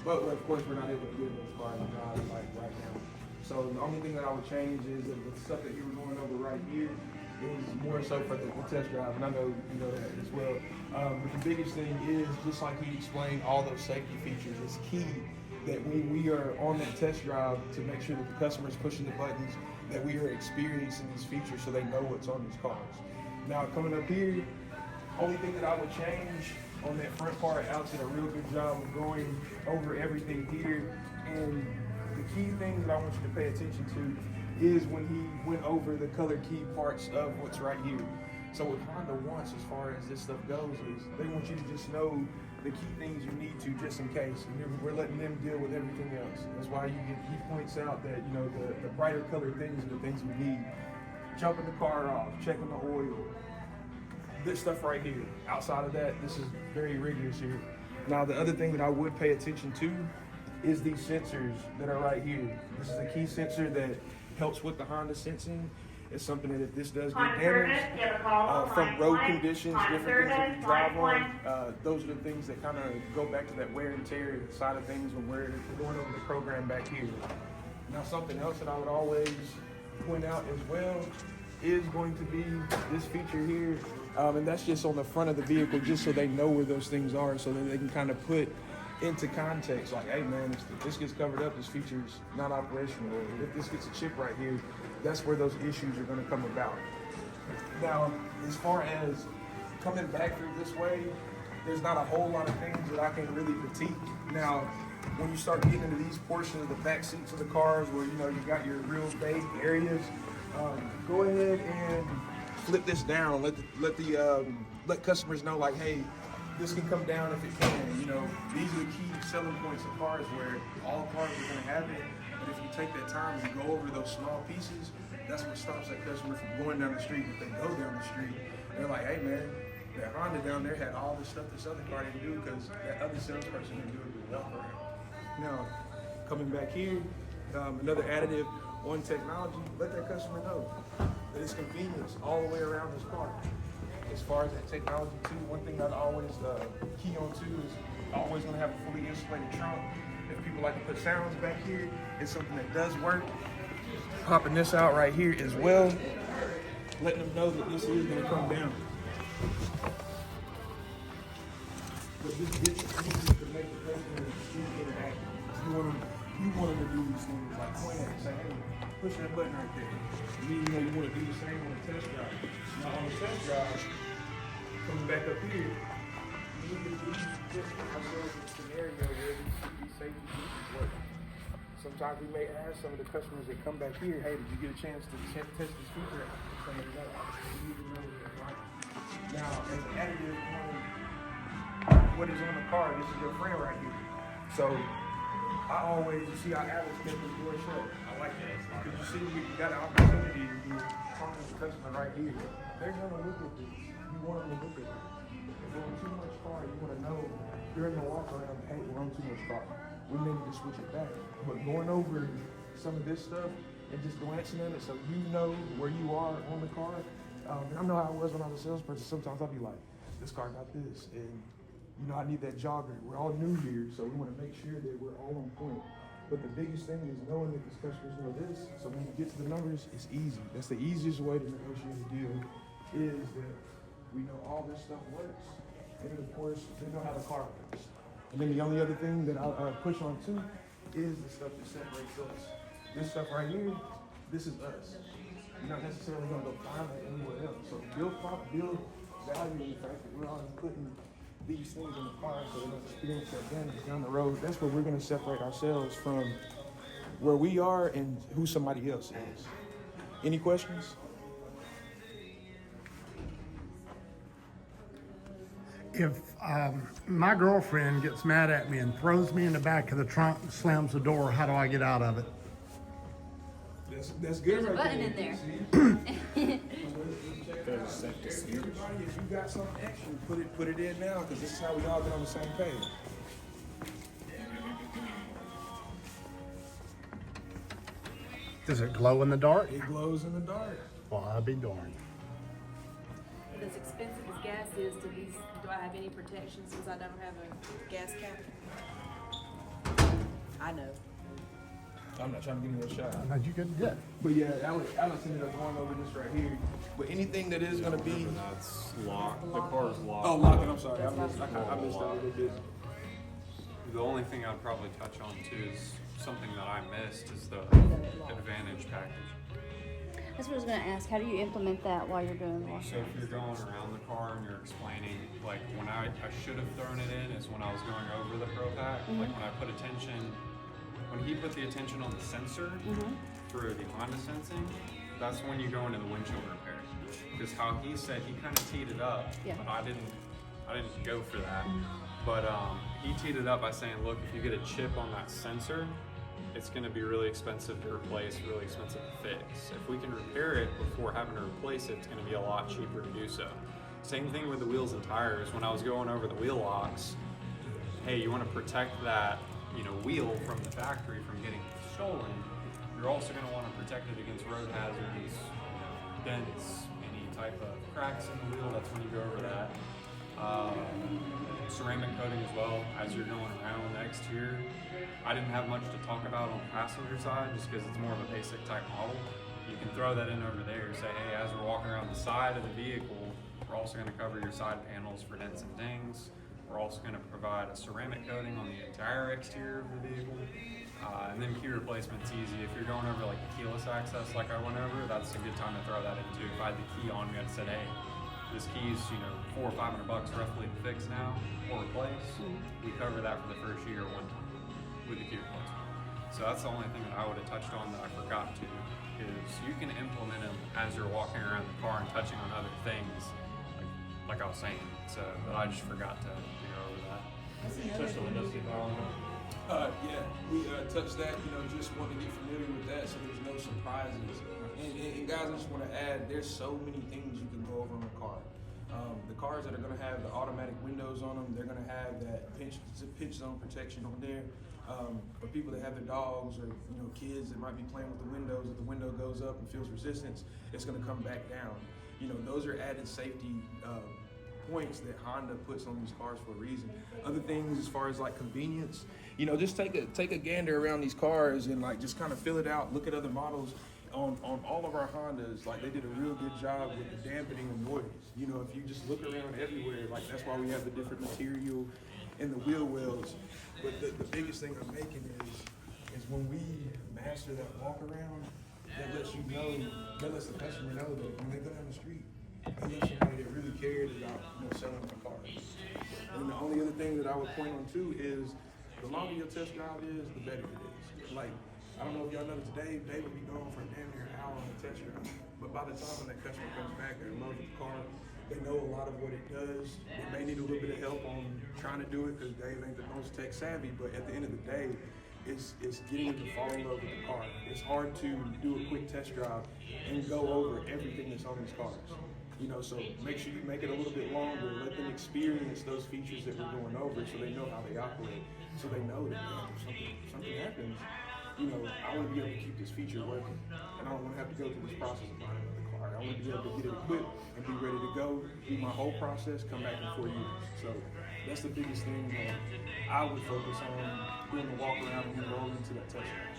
But of course, we're not able to get in those cars and drive like right now. So the only thing that I would change is that the stuff that you were going over right here is more so for the test drive, and I know you know that as well. But the biggest thing is, just like he explained, all those safety features. It's key that when we are on that test drive to make sure that the customer is pushing the buttons, that we are experiencing these features so they know what's on these cars. Now coming up here, only thing that I would change on that front part, Alex did a real good job of going over everything here. And the key thing that I want you to pay attention to is when he went over the color key parts of what's right here. So what Honda wants as far as this stuff goes is they want you to just know the key things you need to just in case. And we're letting them deal with everything else. That's why he points out that, you know, the brighter colored things are the things we need. Jumping the car off, checking the oil, this stuff right here. Outside of that, this is very rigorous here. Now, the other thing that I would pay attention to is these sensors that are right here. This is a key sensor that helps with the Honda sensing. It's something that if this does get damaged from road conditions, different things that we drive on, those are the things that kind of go back to that wear and tear side of things when we're going over the program back here. Now, something else that I would always point out as well is going to be this feature here, and that's just on the front of the vehicle, just so they know where those things are, so that they can kind of put into context, like, hey man, if this gets covered up, this feature's not operational, or if this gets a chip right here, that's where those issues are going to come about. Now, as far as coming back through this way, there's not a whole lot of things that I can really critique. Now, when you start getting into these portions of the back seats of the cars where, you know, you got your real vague areas, go ahead and flip this down. Let customers know, like, hey, this can come down if it can. You know, these are the key selling points of cars where all cars are going to have it. But if you take that time and go over those small pieces, that's what stops that customer from going down the street. If they go down the street, they're like, hey man, that Honda down there had all the stuff this other car didn't do because that other salesperson didn't do it with walk around. Now, coming back here, another additive on technology, let that customer know that it's convenience all the way around this car. As far as that technology too, one thing I'd always key on too is always gonna have a fully insulated trunk. If people like to put sounds back here, it's something that does work. Popping this out right here as well, letting them know that this is gonna come down. But this gets easy to make the customer interactive. You want them to do these things like point at it, say, hey, push that button right there. You know you want to do the same on the test drive. Now on the test drive, coming back up here, we can put ourselves in a scenario where these safety features work. Sometimes we may ask some of the customers that come back here, hey, did you get a chance to test this feature out? You need to know that, right? Now, as an additive on what is on the car, this is your friend right here. So I always, you see how Alex kept his door shut. I like that. Because you see, you got an opportunity to be talking to the customer right here. They're going to look at this. You want them to look at it. If we're on too much car, you want to know during the walk around, hey, we're on too much car. We may need to switch it back. But going over some of this stuff and just glancing at it so you know where you are on the car. And I know how it was when I was a salesperson. Sometimes I'll be like, this car got this. And you know, I need that jogger. We're all new here, so we want to make sure that we're all on point. But the biggest thing is knowing that these customers know this, so when you get to the numbers, it's easy. That's the easiest way to negotiate a deal, is that we know all this stuff works, and then of course, they know how the car works. And then the only other thing that I push on too is the stuff that separates us. This stuff right here, this is us. You're not necessarily going to go find it anywhere else. So build value in the fact that we're always putting these things in the car so they don't experience that damage down the road. That's where we're going to separate ourselves from where we are and who somebody else is. Any questions? If my girlfriend gets mad at me and throws me in the back of the trunk and slams the door, how do I get out of it? That's good. There's a button in there. If you got something extra, put it in now, because this is how we all get on the same page. Does it glow in the dark? It glows in the dark. Well, I'll be darned. As expensive as gas is, do I have any protection since I don't have a gas cap? I know. I'm not trying to give you a shot. No, you good? Yeah. But yeah, Alex ended up going over this right here. But anything that is gonna be That's locked. The car's locked. oh locking, I'm sorry, I missed that a little bit. The only thing I'd probably touch on too is something that I missed is the Advantage package. That's what I was going to ask. How do you implement that while you're doing the So if you're going around the car and you're explaining, like when I should have thrown it in is when I was going over the Pro Pack. Like when I put attention, when he put the attention on the sensor for the Honda sensing, that's when you go into the windshield repair. Because how he said he kind of teed it up, but I didn't go for that. But he teed it up by saying, look, if you get a chip on that sensor, it's going to be really expensive to replace, really expensive to fix. If we can repair it before having to replace it, it's going to be a lot cheaper to do so. Same thing with the wheels and tires. When I was going over the wheel locks, hey, you want to protect that, wheel from the factory from getting stolen. You're also going to want to protect it against road hazards, dents, any type of cracks in the wheel. That's when you go over that. Ceramic coating as well as you're going around next here. I didn't have much to talk about on the passenger side just because it's more of a basic type model. You can throw that in over there. Say, hey, as we're walking around the side of the vehicle, we're also going to cover your side panels for dents and dings. We're also going to provide a ceramic coating on the entire exterior of the vehicle. And then key replacement's easy. If you're going over like the keyless access like I went over, that's a good time to throw that in too. If I had the key on me, I'd said, hey, this key's $400 or $500 roughly to fix now or replace. We cover that for the first year one time with the key replacement. So that's the only thing that I would have touched on that I forgot to, is you can implement them as you're walking around the car and touching on other things, like I was saying. So, but I just forgot to go over that. Touch the windows, get on. Yeah, we touched that, just want to get familiar with that so there's no surprises. And guys, I just want to add, there's so many things you can go over in a car. The cars that are going to have the automatic windows on them, they're going to have that pinch zone protection on there. For people that have their dogs or kids that might be playing with the windows, if the window goes up and feels resistance, it's going to come back down. Those are added safety points that Honda puts on these cars for a reason. Other things as far as like convenience, just take a gander around these cars and like just kind of fill it out. Look at other models. On all of our Hondas, like they did a real good job with the dampening of noise. If you just look around everywhere, like that's why we have the different material in the wheel wells. But the biggest thing I'm making is when we master that walk around, that lets the customer know that when they go down the street, they let somebody that really cared about selling their car. And the only other thing that I would point on too is the longer your test drive is, the better it is. Like, I don't know if y'all noticed today, they would be going for damn near an hour on the test drive. But by the time when that customer comes back, they're in love with the car. They know a lot of what it does. They may need a little bit of help on trying to do it because Dave ain't the most tech savvy. But at the end of the day, it's getting them to fall in love with the car. It's hard to do a quick test drive and go over everything that's on these cars. So make sure you make it a little bit longer. Let them experience those features that we're going over so they know how they operate. So they know that if something happens, I want to be able to keep this feature working. And I don't want to have to go through this process of buying another car. I want to be able to get it equipped and be ready to go, do my whole process, come back in 4 years. So that's the biggest thing that I would focus on doing the walk around and roll into that test drive.